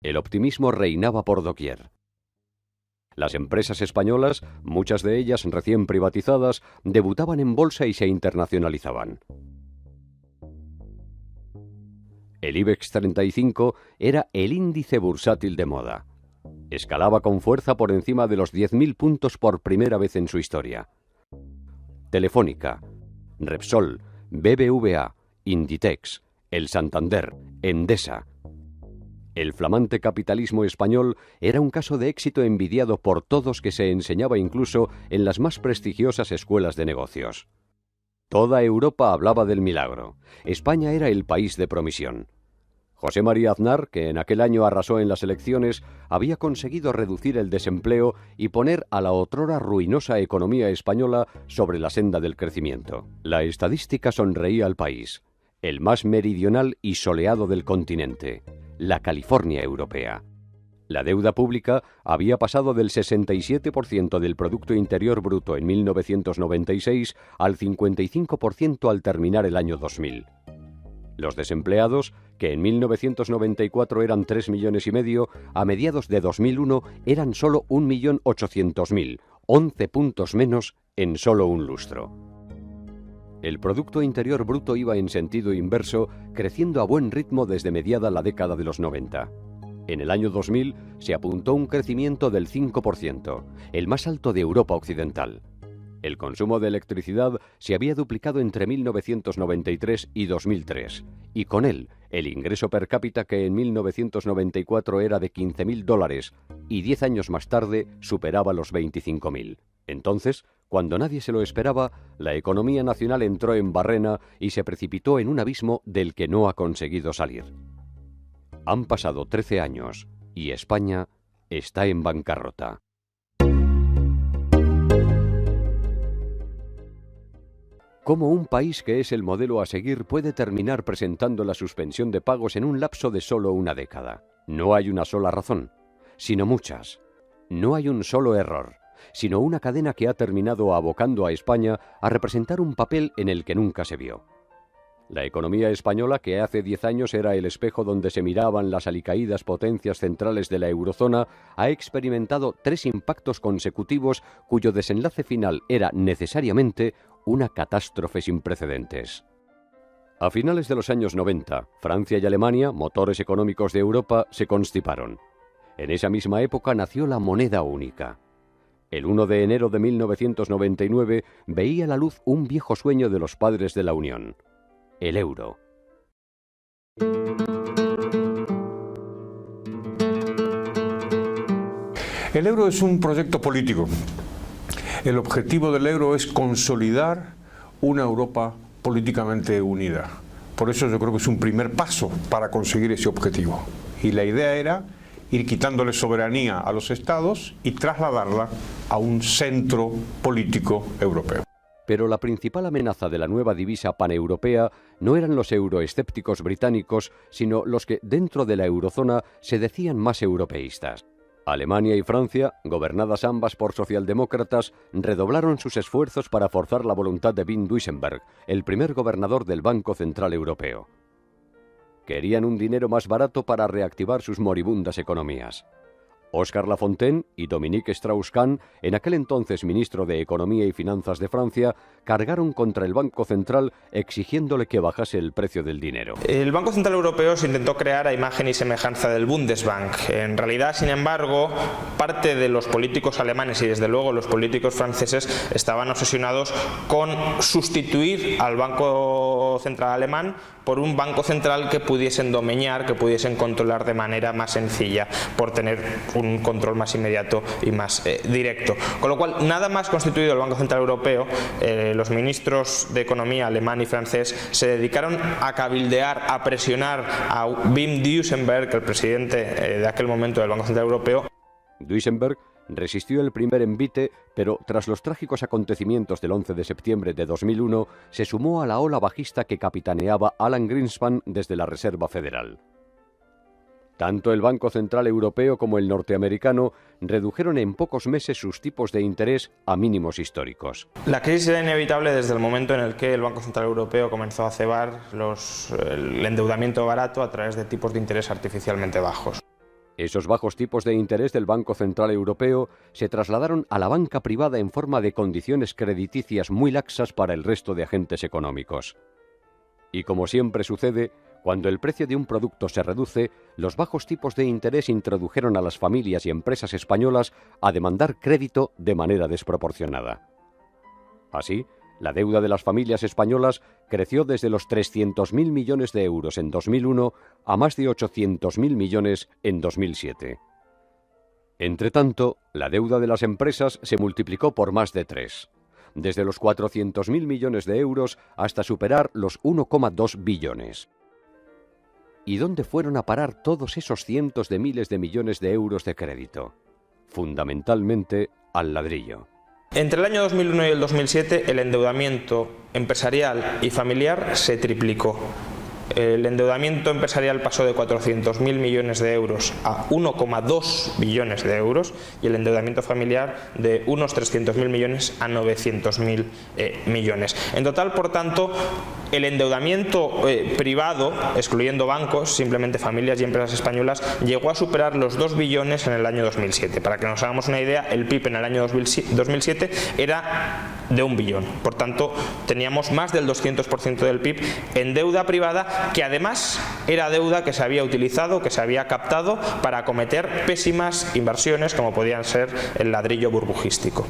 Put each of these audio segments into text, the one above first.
El optimismo reinaba por doquier. Las empresas españolas, muchas de ellas recién privatizadas, debutaban en bolsa y se internacionalizaban. El IBEX 35 era el índice bursátil de moda. Escalaba con fuerza por encima de los 10.000 puntos por primera vez en su historia. Telefónica, Repsol, BBVA, Inditex, El Santander, Endesa. El flamante capitalismo español era un caso de éxito envidiado por todos, que se enseñaba incluso en las más prestigiosas escuelas de negocios. Toda Europa hablaba del milagro. España era el país de promisión. José María Aznar, que en aquel año arrasó en las elecciones, había conseguido reducir el desempleo y poner a la otrora ruinosa economía española sobre la senda del crecimiento. La estadística sonreía al país, el más meridional y soleado del continente, la California europea. La deuda pública había pasado del 67% del Producto Interior Bruto en 1996 al 55% al terminar el año 2000. Los desempleados, que en 1994 eran 3,5 millones, a mediados de 2001 eran solo 1.800.000, 11 puntos menos en solo un lustro. El Producto Interior Bruto iba en sentido inverso, creciendo a buen ritmo desde mediada la década de los 90. En el año 2000 se apuntó un crecimiento del 5%, el más alto de Europa Occidental. El consumo de electricidad se había duplicado entre 1993 y 2003, y con él el ingreso per cápita, que en 1994 era de $15.000 y 10 años más tarde superaba los 25.000. Entonces, cuando nadie se lo esperaba, la economía nacional entró en barrena y se precipitó en un abismo del que no ha conseguido salir. Han pasado 13 años y España está en bancarrota. ¿Cómo un país que es el modelo a seguir puede terminar presentando la suspensión de pagos en un lapso de solo una década? No hay una sola razón, sino muchas. No hay un solo error, sino una cadena que ha terminado abocando a España a representar un papel en el que nunca se vio. La economía española, que hace 10 años era el espejo donde se miraban las alicaídas potencias centrales de la eurozona, ha experimentado 3 impactos consecutivos cuyo desenlace final era necesariamente una catástrofe sin precedentes. A finales de los años 90, Francia y Alemania, motores económicos de Europa, se constiparon. En esa misma época nació la moneda única. El 1 de enero de 1999 veía la luz un viejo sueño de los padres de la Unión: el euro. El euro es un proyecto político. El objetivo del euro es consolidar una Europa políticamente unida. Por eso yo creo que es un primer paso para conseguir ese objetivo. Y la idea era ir quitándole soberanía a los estados y trasladarla a un centro político europeo. Pero la principal amenaza de la nueva divisa paneuropea no eran los euroescépticos británicos, sino los que dentro de la eurozona se decían más europeístas. Alemania y Francia, gobernadas ambas por socialdemócratas, redoblaron sus esfuerzos para forzar la voluntad de Wim Duisenberg, el primer gobernador del Banco Central Europeo. Querían un dinero más barato para reactivar sus moribundas economías. Óscar Lafontaine y Dominique Strauss-Kahn, en aquel entonces ministro de Economía y Finanzas de Francia, cargaron contra el Banco Central exigiéndole que bajase el precio del dinero. El Banco Central Europeo se intentó crear a imagen y semejanza del Bundesbank. En realidad, sin embargo, parte de los políticos alemanes y desde luego los políticos franceses estaban obsesionados con sustituir al Banco Central alemán por un banco central que pudiesen domeñar, que pudiesen controlar de manera más sencilla, por tener un control más inmediato y más directo. Con lo cual, nada más constituido el Banco Central Europeo, los ministros de Economía alemán y francés se dedicaron a cabildear, a presionar a Wim Duisenberg, el presidente de aquel momento del Banco Central Europeo. Duisenberg resistió el primer envite, pero tras los trágicos acontecimientos del 11 de septiembre de 2001, se sumó a la ola bajista que capitaneaba Alan Greenspan desde la Reserva Federal. Tanto el Banco Central Europeo como el norteamericano redujeron en pocos meses sus tipos de interés a mínimos históricos. La crisis era inevitable desde el momento en el que el Banco Central Europeo comenzó a cebar el endeudamiento barato a través de tipos de interés artificialmente bajos. Esos bajos tipos de interés del Banco Central Europeo se trasladaron a la banca privada en forma de condiciones crediticias muy laxas para el resto de agentes económicos. Y como siempre sucede, cuando el precio de un producto se reduce, los bajos tipos de interés introdujeron a las familias y empresas españolas a demandar crédito de manera desproporcionada. Así, la deuda de las familias españolas creció desde los 300.000 millones de euros en 2001 a más de 800.000 millones en 2007. Entretanto, la deuda de las empresas se multiplicó por más de 3, desde los 400.000 millones de euros hasta superar los 1,2 billones. ¿Y dónde fueron a parar todos esos cientos de miles de millones de euros de crédito? Fundamentalmente al ladrillo. Entre el año 2001 y el 2007, el endeudamiento empresarial y familiar se triplicó. El endeudamiento empresarial pasó de 400.000 millones de euros a 1,2 billones de euros y el endeudamiento familiar de unos 300.000 millones a 900.000 millones. En total, por tanto, el endeudamiento privado, excluyendo bancos, simplemente familias y empresas españolas, llegó a superar los 2 billones en el año 2007. Para que nos hagamos una idea, el PIB en el año 2007 era de 1 billón. Por tanto, teníamos más del 200% del PIB en deuda privada, que además era deuda que se había utilizado, que se había captado para acometer pésimas inversiones como podían ser el ladrillo burbujístico.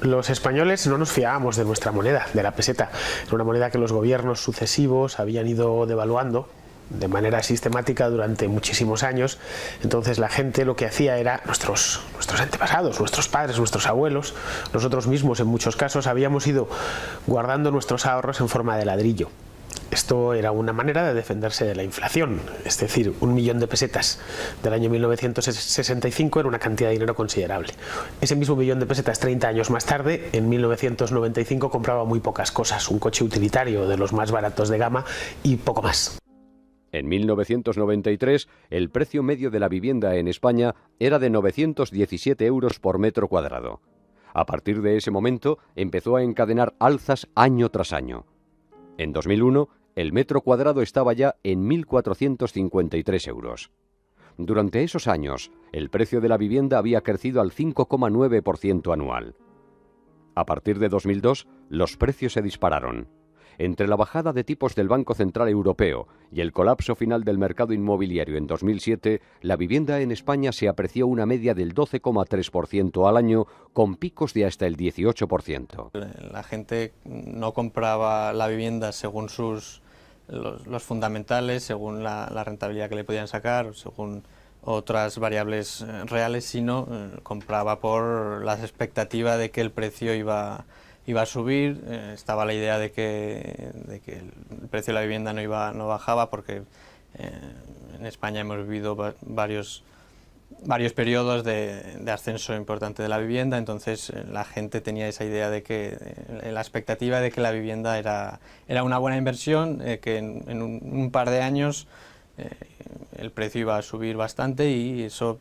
Los españoles no nos fiábamos de nuestra moneda, de la peseta. Era una moneda que los gobiernos sucesivos habían ido devaluando de manera sistemática durante muchísimos años. Entonces la gente lo que hacía era, nuestros antepasados, nuestros padres, nuestros abuelos, nosotros mismos en muchos casos habíamos ido guardando nuestros ahorros en forma de ladrillo. Esto era una manera de defenderse de la inflación, es decir, 1 millón de pesetas del año 1965 era una cantidad de dinero considerable. Ese mismo millón de pesetas 30 años más tarde, en 1995, compraba muy pocas cosas, un coche utilitario de los más baratos de gama y poco más. En 1993, el precio medio de la vivienda en España era de 917 euros por metro cuadrado. A partir de ese momento, empezó a encadenar alzas año tras año. En 2001, el metro cuadrado estaba ya en 1.453 euros. Durante esos años, el precio de la vivienda había crecido al 5,9% anual. A partir de 2002, los precios se dispararon. Entre la bajada de tipos del Banco Central Europeo y el colapso final del mercado inmobiliario en 2007, la vivienda en España se apreció una media del 12,3% al año, con picos de hasta el 18%. La gente no compraba la vivienda según los fundamentales, según la rentabilidad que le podían sacar, según otras variables reales, sino compraba por las expectativas de que el precio iba a subir. Estaba la idea de que el precio de la vivienda no bajaba, porque en España hemos vivido varios periodos de ascenso importante de la vivienda. Entonces la gente tenía esa idea de que la expectativa de que la vivienda era una buena inversión, que en un par de años el precio iba a subir bastante, y eso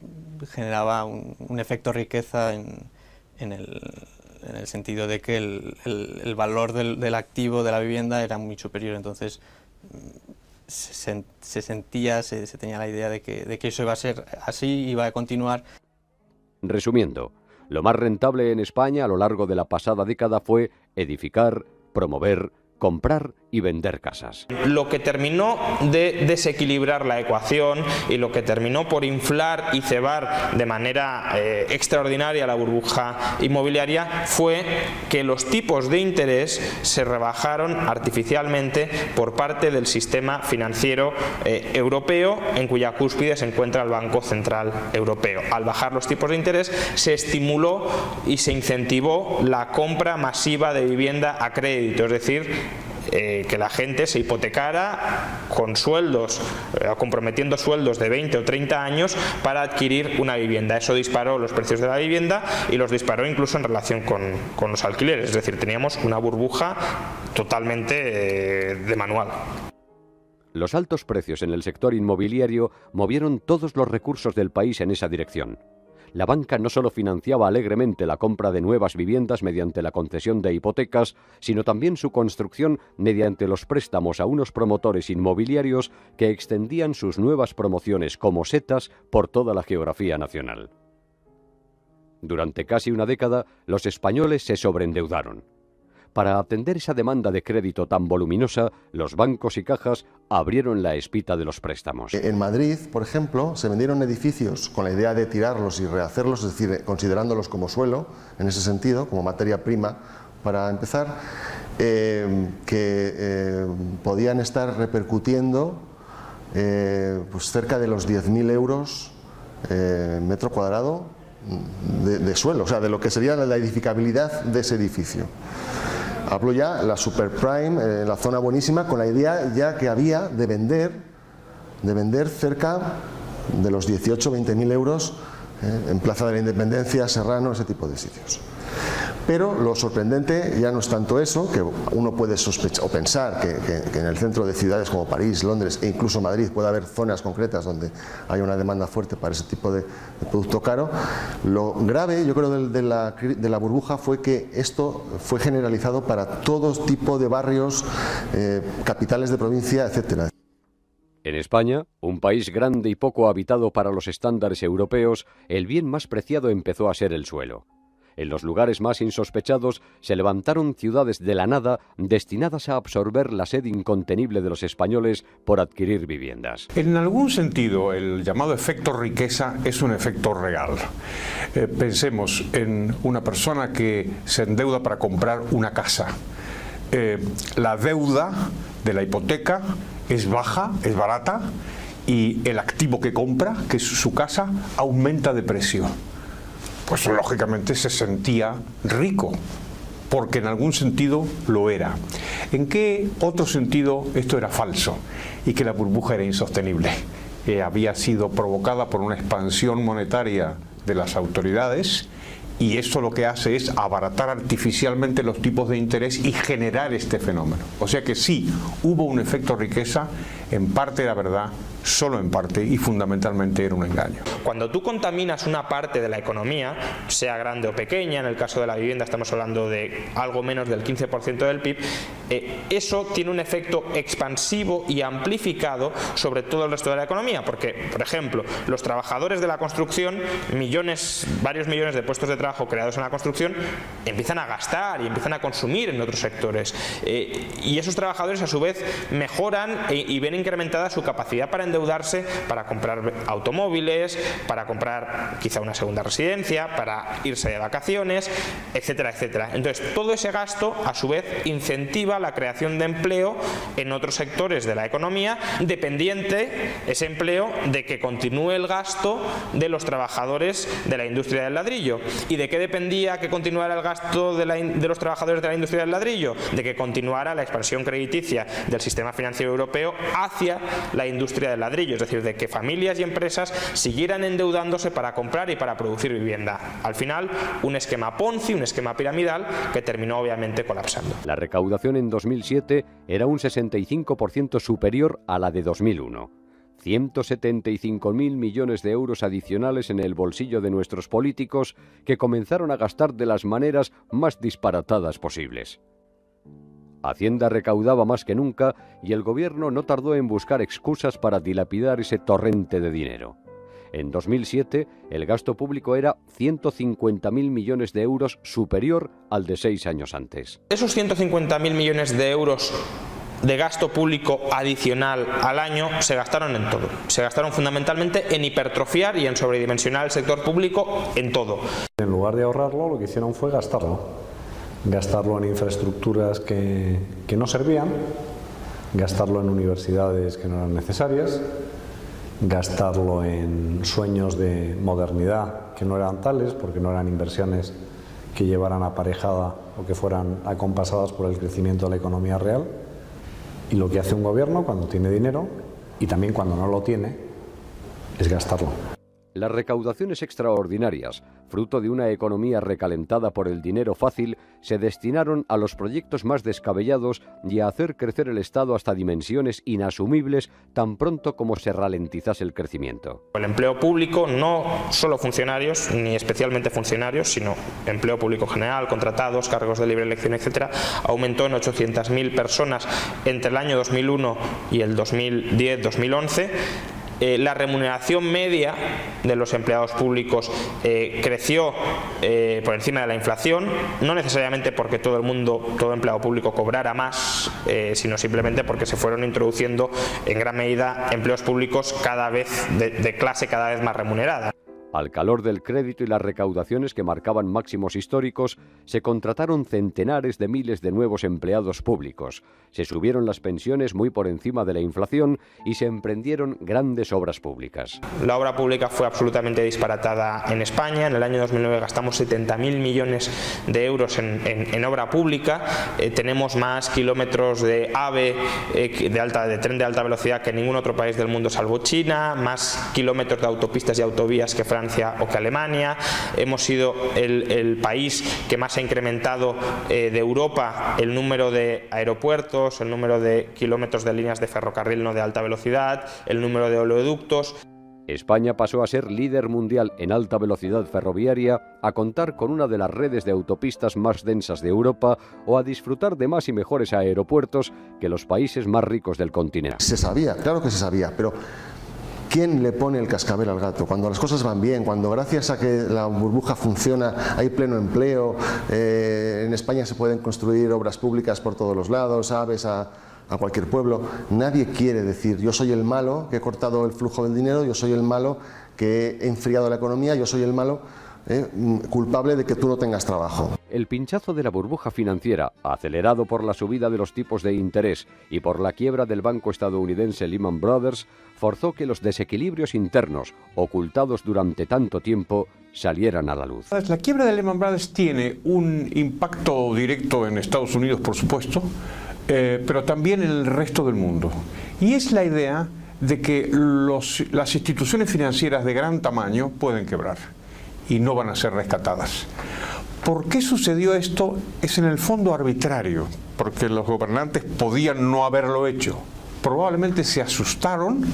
generaba un efecto riqueza en el sentido de que el valor del activo de la vivienda era muy superior. Entonces se tenía la idea de que eso iba a ser así, iba a continuar. Resumiendo, lo más rentable en España a lo largo de la pasada década fue edificar, promover, comprar y vender casas. Lo que terminó de desequilibrar la ecuación y lo que terminó por inflar y cebar de manera extraordinaria la burbuja inmobiliaria fue que los tipos de interés se rebajaron artificialmente por parte del sistema financiero europeo, en cuya cúspide se encuentra el Banco Central Europeo. Al bajar los tipos de interés, se estimuló y se incentivó la compra masiva de vivienda a crédito, es decir, que la gente se hipotecara con sueldos, comprometiendo sueldos de 20 o 30 años para adquirir una vivienda. Eso disparó los precios de la vivienda y los disparó incluso en relación con los alquileres. Es decir, teníamos una burbuja totalmente de manual. Los altos precios en el sector inmobiliario movieron todos los recursos del país en esa dirección. la banca no solo financiaba alegremente la compra de nuevas viviendas mediante la concesión de hipotecas, sino también su construcción mediante los préstamos a unos promotores inmobiliarios que extendían sus nuevas promociones como setas por toda la geografía nacional. Durante casi una década, los españoles se sobreendeudaron. Para atender esa demanda de crédito tan voluminosa, los bancos y cajas abrieron la espita de los préstamos. En Madrid, por ejemplo, se vendieron edificios con la idea de tirarlos y rehacerlos, es decir, considerándolos como suelo, en ese sentido, como materia prima, para empezar, que podían estar repercutiendo pues cerca de los 10.000 euros metro cuadrado de suelo, o sea, de lo que sería la edificabilidad de ese edificio. Hablo ya la superprime, la zona buenísima, con la idea ya que había de vender cerca de los 18-20.000 euros en Plaza de la Independencia, Serrano, ese tipo de sitios. Pero lo sorprendente ya no es tanto eso, que uno puede sospechar o pensar que en el centro de ciudades como París, Londres e incluso Madrid puede haber zonas concretas donde hay una demanda fuerte para ese tipo de producto caro. Lo grave, yo creo, de la burbuja fue que esto fue generalizado para todo tipo de barrios, capitales de provincia, etcétera. En España, un país grande y poco habitado para los estándares europeos, el bien más preciado empezó a ser el suelo. En los lugares más insospechados se levantaron ciudades de la nada destinadas a absorber la sed incontenible de los españoles por adquirir viviendas. En algún sentido, el llamado efecto riqueza es un efecto real. Pensemos en una persona que se endeuda para comprar una casa. La deuda de la hipoteca es baja, es barata, y el activo que compra, que es su casa, aumenta de precio. Pues lógicamente se sentía rico, porque en algún sentido lo era. ¿En qué otro sentido esto era falso y que la burbuja era insostenible? Había sido provocada por una expansión monetaria de las autoridades, y eso lo que hace es abaratar artificialmente los tipos de interés y generar este fenómeno. O sea que sí, hubo un efecto riqueza, en parte era verdad, solo en parte, y fundamentalmente era un engaño. Cuando tú contaminas una parte de la economía, sea grande o pequeña, en el caso de la vivienda estamos hablando de algo menos del 15% del PIB, eso tiene un efecto expansivo y amplificado sobre todo el resto de la economía, porque, por ejemplo, los trabajadores de la construcción, varios millones de puestos de trabajo creados en la construcción, empiezan a gastar y empiezan a consumir en otros sectores, y esos trabajadores a su vez mejoran y ven incrementada su capacidad para endeudarse, para comprar automóviles, para comprar quizá una segunda residencia, para irse de vacaciones, etcétera, etcétera. Entonces, todo ese gasto a su vez incentiva la creación de empleo en otros sectores de la economía, dependiente ese empleo de que continúe el gasto de los trabajadores de la industria del ladrillo. ¿Y de qué dependía que continuara el gasto de los trabajadores de la industria del ladrillo? De que continuara la expansión crediticia del sistema financiero europeo hacia la industria del ladrillo, es decir, de que familias y empresas siguieran endeudándose para comprar y para producir vivienda. Al final, un esquema Ponzi, un esquema piramidal que terminó obviamente colapsando. La recaudación en 2007 era un 65% superior a la de 2001. 175.000 millones de euros adicionales en el bolsillo de nuestros políticos, que comenzaron a gastar de las maneras más disparatadas posibles. Hacienda recaudaba más que nunca y el gobierno no tardó en buscar excusas para dilapidar ese torrente de dinero. En 2007, el gasto público era 150.000 millones de euros superior al de 6 años antes. Esos 150.000 millones de euros de gasto público adicional al año se gastaron en todo. Se gastaron fundamentalmente en hipertrofiar y en sobredimensionar el sector público en todo. En lugar de ahorrarlo, lo que hicieron fue gastarlo. Gastarlo en infraestructuras que no servían, gastarlo en universidades que no eran necesarias, gastarlo en sueños de modernidad que no eran tales, porque no eran inversiones que llevaran aparejada o que fueran acompasadas por el crecimiento de la economía real. Y lo que hace un gobierno cuando tiene dinero, y también cuando no lo tiene, es gastarlo. Las recaudaciones extraordinarias, fruto de una economía recalentada por el dinero fácil, se destinaron a los proyectos más descabellados y a hacer crecer el Estado hasta dimensiones inasumibles tan pronto como se ralentizase el crecimiento. El empleo público, no solo funcionarios, ni especialmente funcionarios, sino empleo público general, contratados, cargos de libre elección, etcétera, aumentó en 800.000 personas entre el año 2001 y el 2010-2011. La remuneración media de los empleados públicos creció por encima de la inflación, no necesariamente porque todo empleado público cobrara más, sino simplemente porque se fueron introduciendo en gran medida empleos públicos cada vez de clase cada vez más remunerada. Al calor del crédito y las recaudaciones que marcaban máximos históricos, se contrataron centenares de miles de nuevos empleados públicos, se subieron las pensiones muy por encima de la inflación y se emprendieron grandes obras públicas. La obra pública fue absolutamente disparatada en España. En el año 2009 gastamos 70.000 millones de euros en obra pública. Tenemos más kilómetros de AVE, de tren de alta velocidad, que ningún otro país del mundo salvo China, más kilómetros de autopistas y autovías que Francia o que Alemania. Hemos sido el país que más ha incrementado de Europa el número de aeropuertos, el número de kilómetros de líneas de ferrocarril no de alta velocidad, el número de oleoductos. España pasó a ser líder mundial en alta velocidad ferroviaria, a contar con una de las redes de autopistas más densas de Europa o a disfrutar de más y mejores aeropuertos que los países más ricos del continente. Se sabía, claro que se sabía, pero ¿quién le pone el cascabel al gato? Cuando las cosas van bien, cuando gracias a que la burbuja funciona hay pleno empleo, en España se pueden construir obras públicas por todos los lados, aves a cualquier pueblo. Nadie quiere decir yo soy el malo que he cortado el flujo del dinero, yo soy el malo que he enfriado la economía, yo soy el malo culpable de que tú no tengas trabajo. El pinchazo de la burbuja financiera, acelerado por la subida de los tipos de interés y por la quiebra del banco estadounidense Lehman Brothers, forzó que los desequilibrios internos, ocultados durante tanto tiempo, salieran a la luz. La quiebra de Lehman Brothers tiene un impacto directo en Estados Unidos, por supuesto, pero también en el resto del mundo. Y es la idea de que las instituciones financieras de gran tamaño pueden quebrar y no van a ser rescatadas. ¿Por qué sucedió esto? Es en el fondo arbitrario, porque los gobernantes podían no haberlo hecho. Probablemente se asustaron,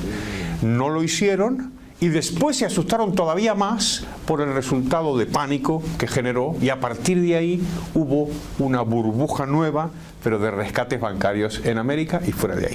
no lo hicieron y después se asustaron todavía más por el resultado de pánico que generó, y a partir de ahí hubo una burbuja nueva, pero de rescates bancarios en América y fuera de ahí.